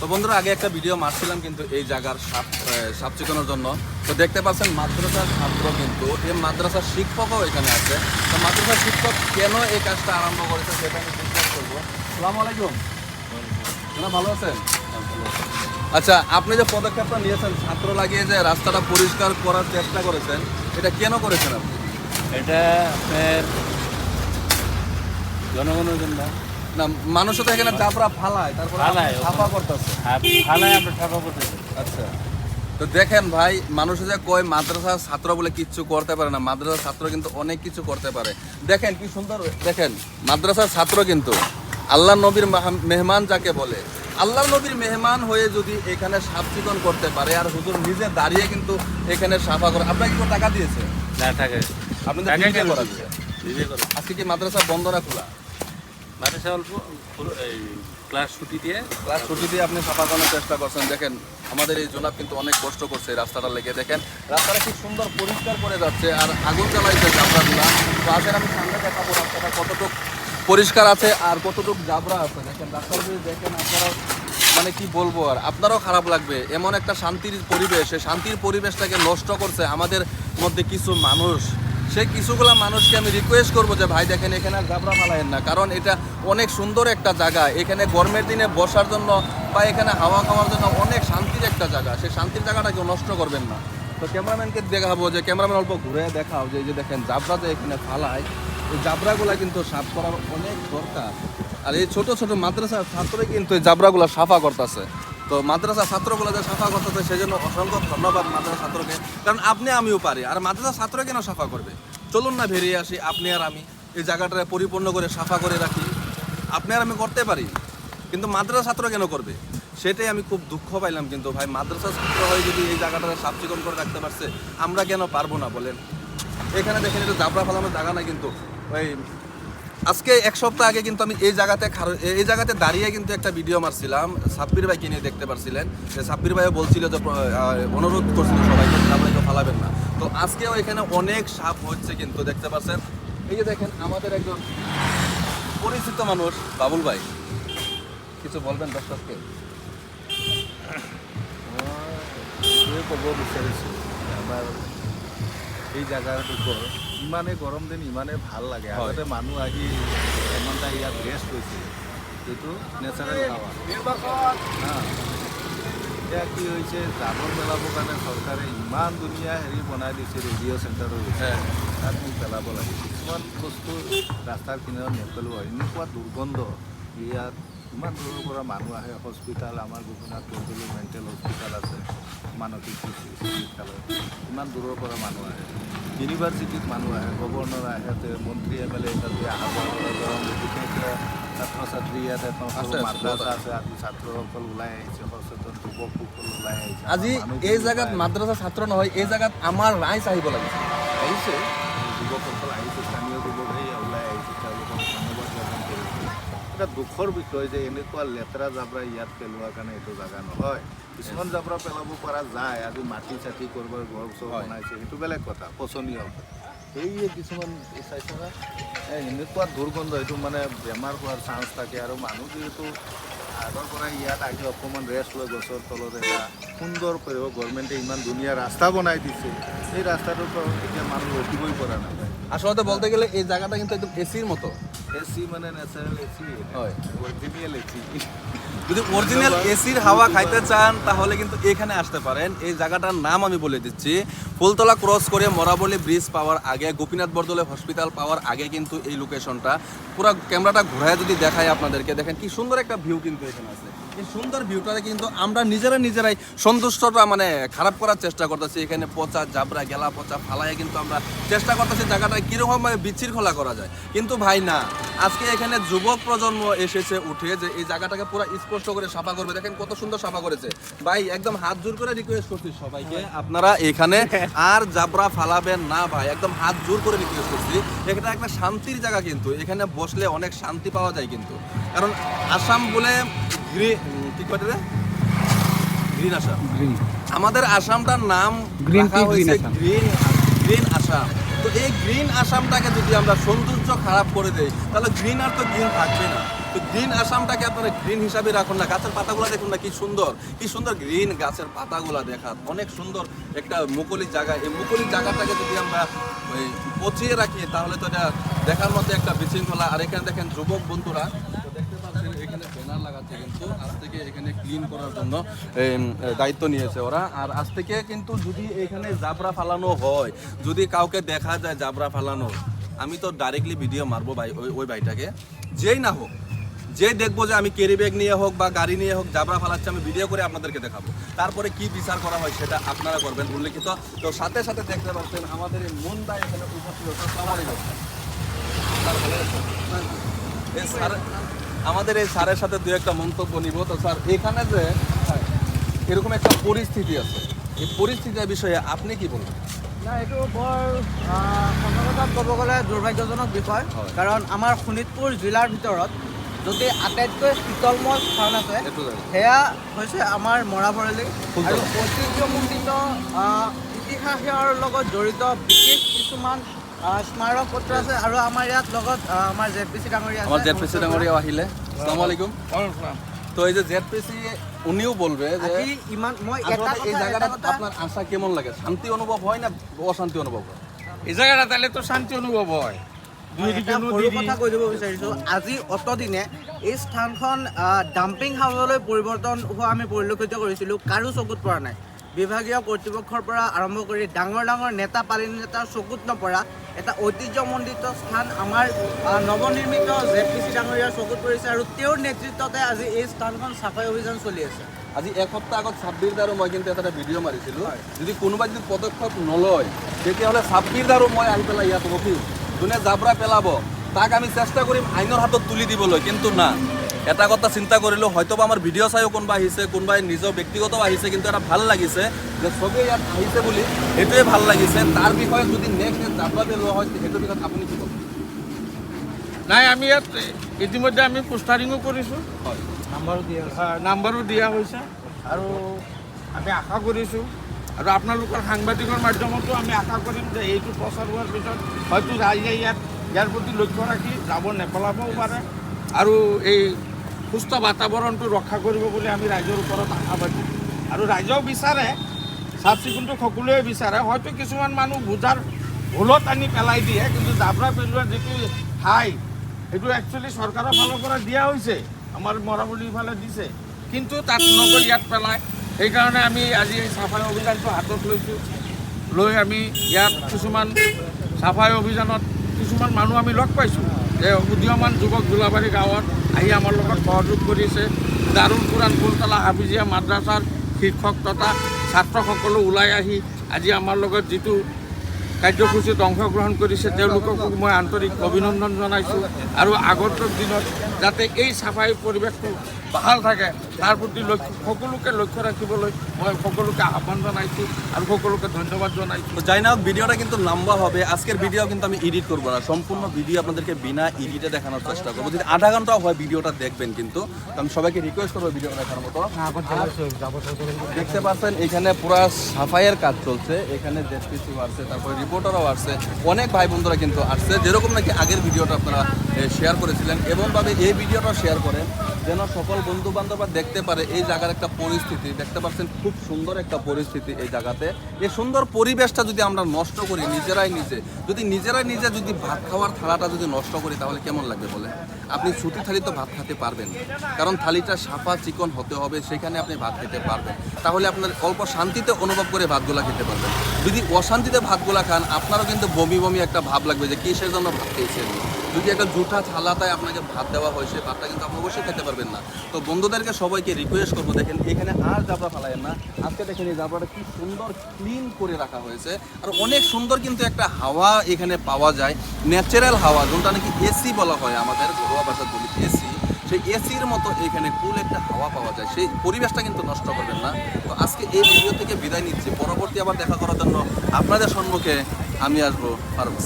তো বন্ধুরা আগে একটা ভিডিও মারছিলাম কিন্তু এই জায়গার সাপ চিকানোর জন্য। তো দেখতে পাচ্ছেন মাদ্রাসার ছাত্র কিন্তু এই মাদ্রাসার শিক্ষকও এখানে আছে। তো মাদ্রাসার শিক্ষক কেন এই কাজটা আরম্ভ করেছে সেটা আমি ডিসকাস করবো। আসসালামু আলাইকুম, ভালো আছেন? আচ্ছা, আপনি যে পদক্ষেপটা নিয়েছেন ছাত্র লাগিয়ে যে রাস্তাটা পরিষ্কার করার চেষ্টা করেছেন, এটা কেন করেছেন আপনি? এটা আপনার জনগণের জন্য না, মানুষ তো এখানে জাবরা ফালায়, তারপর ফালায়, ছাপা করতেছে। ফালায় আমরা ছাপা করতেছি। আচ্ছা, তো দেখেন ভাই, মানুষ যে কয় মাদ্রাসার ছাত্র বলে কিচ্ছু করতে পারে না, মাদ্রাসার ছাত্র কিন্তু অনেক কিছু করতে পারে। দেখেন কি সুন্দর, দেখেন মাদ্রাসার ছাত্র কিন্তু আল্লাহ নবীর মেহমান যাকে বলে, আল্লাহ নবীর মেহমান হয়ে যদি এখানে সাফ চিকন করতে পারে, আর হুজুর নিজে দাঁড়িয়ে কিন্তু এখানে সাফা করে। আপনাকে কি টাকা দিয়েছে? না থাকে আপনি তো টাকা নিজে কেন করাচ্ছে। নিজে করে আজকে কি মাদ্রাসা বন্ধ না খোলা? মাদ্রাসা অল্প এই ক্লাস ছুটি দিয়ে ক্লাস ছুটি দিয়ে আপনি সাফা করার চেষ্টা করছেন। দেখেন আমাদের এই জনাব কিন্তু অনেক কষ্ট করছে এই রাস্তাটা লেগে। দেখেন রাস্তাটা খুব সুন্দর পরিষ্কার করে যাচ্ছে, আর আগুন জ্বালাইছে জাবরাগুলা। তো আসেন আমি সামনে দেখাবো রাস্তাটা কতটুকু পরিষ্কার আছে আর কতটুকু জাবরা আছে। দেখেন রাস্তার যদি দেখেন আপনারা, মানে কি বলবো, আর আপনারাও খারাপ লাগবে। এমন একটা শান্তির পরিবেশ, এই শান্তির পরিবেশটাকে নষ্ট করছে আমাদের মধ্যে কিছু মানুষ। সেই কিছুগুলা মানুষকে আমি রিকোয়েস্ট করবো যে ভাই দেখেন এখানে আর জাবরা ফালায়েন না, কারণ এটা অনেক সুন্দর একটা জায়গা। এখানে গরমের দিনে বসার জন্য বা এখানে হাওয়া খাওয়ার জন্য অনেক শান্তির একটা জায়গা, সেই শান্তির জায়গাটা কেউ নষ্ট করবেন না। তো ক্যামেরাম্যানকে দেখাবো, যে ক্যামেরাম্যান অল্প ঘুরে দেখাও যে এই যে দেখেন জাবরা যে এখানে ফালায়, এই জাবরাগুলা কিন্তু সাফ করার অনেক দরকার। আর এই ছোট ছোট মাদ্রাসার ছাত্রই কিন্তু এই জাবরাগুলা সাফা করতেছে। তো মাদ্রাসা ছাত্রগুলো যে সাফা করতেছে সেজন্য অসংখ্য ধন্যবাদ মাদ্রাসা ছাত্রকে, কারণ আপনি আমিও পারি, আর মাদ্রাসা ছাত্র কেন সাফা করবে? চলুন না বেরিয়ে আসি, আপনি আর আমি এই জায়গাটা পরিপূর্ণ করে সাফা করে রাখি। আপনি আর আমি করতে পারি, কিন্তু মাদ্রাসা ছাত্র কেন করবে? সেটাই আমি খুব দুঃখ পাইলাম। কিন্তু ভাই মাদ্রাসা ছাত্র হয়ে যদি এই জায়গাটা সাফ চিকন করে রাখতে পারছে, আমরা কেন পারবো না বলেন? এখানে দেখেন এটা জাবরা ফালানোর জায়গা না কিন্তু। ওই আজকে এক সপ্তাহ আগে কিন্তু আমি এই জায়গাতে দাঁড়িয়ে কিন্তু একটা ভিডিও মারছিলাম, সাব্বির ভাইকে নিয়ে দেখতে পারছিলেন। যে সাব্বির ভাইও বলছিল যে অনুরোধ করছিল সবাইকে জাবরাকে ফালাবেন না। তো আজকেও এখানে অনেক সাপ হচ্ছে কিন্তু দেখতে পাচ্ছেন। এই যে দেখেন আমাদের একজন পরিচিত মানুষ বাবুল ভাই, কিছু বলবেন দর্শককে? ক'ব বিচাৰিছোঁ আমাৰ এই জাগাৰ ওপৰত ইমানে গৰম দিন ইমানে ভাল লাগে। আগতে মানুহ আহি এঘণ্টা ইয়াত ৰেষ্ট লৈছিল, এইটো নেচাৰেল হাৱা। এতিয়া কি হৈছে, জাবৰ পেলাবৰ কাৰণে চৰকাৰে ইমান ধুনীয়া হেৰি বনাই দিছে, ৰেডিঅ' চেণ্টাৰৰ ওচৰত। তাত নি পেলাব লাগে। কিছুমান বস্তু ৰাস্তাৰ কিনাৰত নেপেলোৱা, এনেকুৱা দুৰ্গন্ধ। ইয়াত ইমান দূৰৰ পৰা মানুহ আহে। হস্পিটাল আমাৰ গোপীনাথ বৰদলৈ মেণ্টেল হস্পিটাল আছে, মানসিক চিকিৎসালয়, ইমান দূৰৰ পৰা মানুহ আহে। ইউনিভাৰ্চিটিত মানুহ আহে, গভৰ্ণৰ আহে, মন্ত্ৰী MLA তাতে অহা যোৱা কৰে। গৰম বিশেষকৈ ছাত্ৰ ছাত্ৰী ইয়াত এখন মাদ্ৰাছা আছে, আজি ছাত্ৰসকল ওলাই আহিছে, সচেতন যুৱকসকল ওলাই আহিছে। আজি এই জায়গাত মাদ্রাসা ছাত্র নহয়, এই জায়গাত আমার রাইজ আহিব লাগিছে। আহিছে, যুৱকসকল আহিছে, স্থানীয় যুৱক ওলাই আহিছে, তেওঁলোকক ধন্যবাদ জ্ঞাপন কৰিছোঁ। এটা দুখৰ বিষয় যে এনেকুৱা লেতেৰা জাবৰা ইয়াত পেলোৱাৰ কাৰণে এইটো জাগা নহয়। কিছুমান জাবৰা পেলাব পৰা যায়, আজি মাটি চাটি কৰবাৰ ঘৰ চৰ বনাইছে, সেইটো বেলেগ কথা, পচনীয়। এই কিছুমান চাইছে না, এনেকুৱা দুৰ্গন্ধ, এইটো মানে বেমাৰ হোৱাৰ চান্স থাকে। আৰু মানুহ যিহেতু আগৰ পৰা ইয়াত আহি অকণমান ৰেষ্ট লৈ গছৰ তলত এটা সুন্দৰ পৰিৱেশ, গভৰ্ণমেণ্টে ইমান ধুনীয়া ৰাস্তা বনাই দিছে, এই ৰাস্তাটোৰ পৰা এতিয়া মানুহ ৰখিবই পৰা নাযায়। আসলে বলতে গেলে এই জায়গাটা কিন্তু একদম এসির মতো। এসি মানে ন্যাচারাল এসি হয়, অরিজিনাল এসি। যদি অরিজিনাল এসির হাওয়া খাইতে চান তাহলে কিন্তু এখানে আসতে পারেন। এই জায়গাটার নাম আমি বলে দিচ্ছি, ফুলতলা ক্রস করে মরাবলি ব্রিজ পাওয়ার আগে, গোপীনাথ বরদলৈ হসপিটাল পাওয়ার আগে কিন্তু এই লোকেশনটা। পুরো ক্যামেরাটা ঘোরায় যদি দেখায় আপনাদেরকে, দেখেন কি সুন্দর একটা ভিউ কিন্তু এখানে আছে। এই সুন্দর ভিউটারে কিন্তু আমরা নিজেরাই সন্তুষ্টটা মানে খারাপ করার চেষ্টা করতেছি। এখানে পচা জাবরা গেলা পচা ফালায় কিন্তু আমরা চেষ্টা করতেছি জায়গাটা কীরকমভাবে বিচ্ছিন্নখোলা করা যায়। কিন্তু ভাই না, আজকে এখানে যুবক প্রজন্ম এসেছে উঠে যে এই জায়গাটাকে পুরো স্পষ্ট করে সাফা করবে। দেখেন কত সুন্দর সাফা করেছে ভাই, একদম হাত জোর করে রিকোয়েস্ট করছি সবাইকে, আপনারা এখানে আর জাবরা ফালাবেন না ভাই, একদম হাত জোর করে রিকোয়েস্ট করছি। এটা একটা শান্তির জায়গা কিন্তু, এখানে বসলে অনেক শান্তি পাওয়া যায় কিন্তু। কারণ আসাম বলে গ্রিন আসাম, আমাদের আসামটার নাম গ্রিন আসাম। তো তো এই গ্রিন আসামটাকে যদি আমরা সৌন্দর্য খারাপ করে দেই তাহলে গ্রিন আর তো গ্রিন থাকবে না। তো গ্রিন আসামটাকে আপনারা গ্রিন হিসাবে রাখুন না। গাছের পাতাগুলো দেখুন না কি সুন্দর গ্রিন গাছের পাতাগুলো দেখা অনেক সুন্দর একটা মুকলি জায়গা। এই মুকলি জায়গাটাকে যদি আমরা পচিয়ে রাখি তাহলে তো এটা দেখার মধ্যে একটা বিশৃঙ্খলা। আর এখানে দেখেন যুবক বন্ধুরা তো দেখতে পাচ্ছেন এখানে ব্যানার লাগাচ্ছে, কিন্তু আজ থেকে এখানে ক্লিন করার জন্য দায়িত্ব নিয়েছে ওরা। আর আজ থেকে কিন্তু যদি এখানে জাবরা ফালানো হয়, যদি কাউকে দেখা যায় জাবরা ফালানো, আমি তো ডাইরেক্টলি ভিডিও মারবো ভাই ওই ভাইটাকে, যেই না হোক, যে দেখবো যে আমি ক্যারি ব্যাগ নিয়ে হোক বা গাড়ি নিয়ে হোক জাবরা ফালাচ্ছে, আমি ভিডিও করে আপনাদেরকে দেখাবো। তারপরে কি বিচার করা হয় সেটা আপনারা করবেন উল্লেখিত। তো সাথে সাথে দেখতে পাচ্ছেন আমাদের এই মুন্দা এখানে উপস্থিত হচ্ছে। আসসালামু আলাইকুম। আমাদের এই স্যারের সাথে দু একটা মন্তব্য নিব। তো স্যার, এখানে যে এরকম একটা পরিস্থিতি আছে, এই পরিস্থিতির বিষয়ে আপনি কি বলবেন? না, এইটো বৰ সঁচা ক'ব গ'লে দুৰ্ভাগ্যজনক বিষয়। হয়। কাৰণ আমাৰ শোণিতপুৰ জিলাৰ ভিতৰত যদি আটাইতকৈ শীতলময় স্থান আছে সেয়া হৈছে আমাৰ মৰাভৰলী। আৰু ঐতিহ্যমণ্ডিত ইতিহাসৰ লগত জড়িত বিশেষ কিছুমান স্মাৰক পত্ৰ আছে। আৰু আমাৰ ইয়াত লগত আমাৰ ZPC ডাঙৰীয়া আছে। আমার ZPC ডাঙৰীয়াও আহিলে। আসসালামু আলাইকুম। তো এই যে ZPC উনিও বলবে যে আজি ইমান মই এটা আসলে এই কথা জায়গাটা এটা কথা আপনার আশা কেমন লাগে? শান্তি অনুভৱ হয় না অশান্তি অনুভৱ হয়? এই জায়গাটা তাহলে তো শান্তি অনুভব হয়। মই এটা সৰু কথা কৈ দিব বিচাৰিছোঁ। আজি অতদিনে এই স্থানখন ডাম্পিং হাউচলৈ পৰিৱৰ্তন হোৱা আমি পৰিলক্ষিত কৰিছিলোঁ, কাৰো চকুত পৰা নাই। বিভাগীয় কৰ্তৃপক্ষৰ পৰা আৰম্ভ কৰি ডাঙৰ ডাঙৰ নেতা পালিন নেতাৰ চকুত নপৰা এটা ঐতিহ্যমণ্ডিত স্থান আমাৰ নৱনিৰ্মিত ZPC ডাঙৰীয়াৰ চকুত পৰিছে। আৰু তেওঁৰ নেতৃত্বতে আজি এই স্থানখন চাফাই অভিযান চলি আছে। আজি এসপ্তাহ আগত 26 দাৰো মই কিন্তু এটা ভিডিঅ' মাৰিছিলোঁ। যদি কোনোবাই যদি পদক্ষেপ নলয় তেতিয়াহ'লে 26 দাৰো মই আহি পেলাই ইয়াত ৰখিম, যোনে জাবৰা পেলাব তাক আমি চেষ্টা কৰিম আইনৰ হাতত তুলি দিবলৈ। কিন্তু না, এটা কথা চিন্তা কৰিলোঁ, হয়তো আমাৰ ভিডিঅ' চাইও কোনোবা আহিছে, কোনোবাই নিজৰ ব্যক্তিগতও আহিছে, কিন্তু এটা ভাল লাগিছে যে চবেই ইয়াত আহিছে বুলি, সেইটোৱে ভাল লাগিছে। তাৰ বিষয়ে যদি নেক্সট জাবৰা পেলোৱা হয় সেইটোৰ বিষয়ত আপুনি কি ক'ব? নাই, আমি ইয়াত ইতিমধ্যে আমি পোষ্টাৰিঙো কৰিছোঁ, হয়, নাম্বাৰো দিয়া হৈছে। আৰু আমি আশা কৰিছোঁ, আৰু আপোনালোকৰ সাংবাদিকৰ মাধ্যমতো আমি আশা কৰিম যে এইটো প্ৰচাৰ হোৱাৰ পিছত হয়তো ৰাইজে ইয়াৰ প্ৰতি লক্ষ্য ৰাখি জাবৰ নেপেলাবও পাৰে আৰু এই সুস্থ বাতাবৰণটো ৰক্ষা কৰিব বুলি আমি ৰাইজৰ ওপৰত আশাবাদী। আৰু ৰাইজেও বিচাৰে, চাফ চিকুণটো সকলোৱে বিচাৰে। হয়তো কিছুমান মানুহ বুজাৰ ভুলত আনি পেলাই দিয়ে, কিন্তু জাবৰা পেলোৱা যিটো ঠাই সেইটো একচুৱেলি চৰকাৰৰ ফালৰ পৰা দিয়া হৈছে, আমাৰ মৰাভৰলীৰ ফালে দিছে, কিন্তু তাত নগৈ ইয়াত পেলায়। সেইকাৰণে আমি আজি এই চাফাই অভিযানটো হাতত লৈছোঁ। লৈ আমি ইয়াত কিছুমান চাফাই অভিযানত কিছুমান মানুহ আমি লগ পাইছোঁ যে উদীয়মান যুৱক দোলাবাৰী গাঁৱত আহি আমাৰ লগত সহযোগ কৰিছে। দাৰুল কুৰাণ ফুলতলা হাফিজিয়া মাদ্ৰাছাৰ শিক্ষক তথা ছাত্ৰসকলো ওলাই আহি আজি আমাৰ লগত যিটো কাৰ্যসূচীত অংশগ্ৰহণ কৰিছে তেওঁলোককো মই আন্তৰিক অভিনন্দন জনাইছোঁ। আৰু আগন্তুক দিনত যাতে এই চাফাই পরিবেশটো ভাল থাকে তার প্রতি সকলকে লক্ষ্য রাখিবলৈ মই সকলকে আহ্বান জানাইছো আর সকলকে ধন্যবাদ জানাইছো। তো যাই না হোক, ভিডিওটা কিন্তু লম্বা হবে। আজকের ভিডিও কিন্তু আমি এডিট করবো না, সম্পূর্ণ ভিডিও আপনাদেরকে বিনা এডিটে দেখানোর চেষ্টা করবো। যদি আধা ঘন্টাও হয় ভিডিওটা দেখবেন, কিন্তু আমি সবাইকে রিকোয়েস্ট করবো ভিডিওটা দেখার মতো। দেখতে পাচ্ছেন এখানে পুরা সাফাইয়ের কাজ চলছে, এখানে ZPC আসছে, তারপরে রিপোর্টারও আসছে, অনেক ভাই বন্ধুরা কিন্তু আসছে। যেরকম নাকি আগের ভিডিওটা আপনারা শেয়ার করেছিলেন, এমনভাবে এই ভিডিওটা শেয়ার করেন যেন সকল বন্ধু বান্ধবরা দেখতে পারে এই জায়গার একটা পরিস্থিতি। দেখতে পাচ্ছেন খুব সুন্দর একটা পরিস্থিতি এই জায়গাতে। এই সুন্দর পরিবেশটা যদি আমরা নষ্ট করি নিজেরাই নিজে যদি ভাত খাওয়ার থালাটা যদি নষ্ট করি তাহলে কেমন লাগবে বলে? আপনি ছুটি থালি তো ভাত খেতে পারবেন, কারণ থালিটা সাফা চিকন হতে হবে, সেখানে আপনি ভাত খেতে পারবেন। তাহলে আপনার অল্প শান্তিতে অনুভব করে ভাতগুলা খেতে পারবেন। যদি অশান্তিতে ভাতগুলা খান আপনারও কিন্তু বমি বমি একটা ভাব লাগবে যে কিসের জন্য ভাত খেয়েছেন। যদি একটা জুঠা থালাটায় আপনাকে ভাত দেওয়া হয় সেই ভাতটা কিন্তু আপনি অবশ্যই খেতে পারবেন না। তো বন্ধুদেরকে সবাইকে রিকোয়েস্ট করবো, দেখেন এখানে আর জাবরা ফেলায়েন না। আজকে দেখেন এই জাবরাটা কি সুন্দর ক্লিন করে রাখা হয়েছে, আর অনেক সুন্দর কিন্তু একটা হাওয়া এখানে পাওয়া যায়, ন্যাচারাল হাওয়া, যেটা নাকি এসি বলা হয় আমাদের ঘরোয়া ভাষায় বলি এসি। সেই এসির মতো এখানে কুল একটা হাওয়া পাওয়া যায়, সেই পরিবেশটা কিন্তু নষ্ট করবেন না। তো আজকে এই ভিডিও থেকে বিদায় নিচ্ছি, পরবর্তী আবার দেখা করার জন্য আপনাদের সম্মুখে আমি আসবো ফারুক।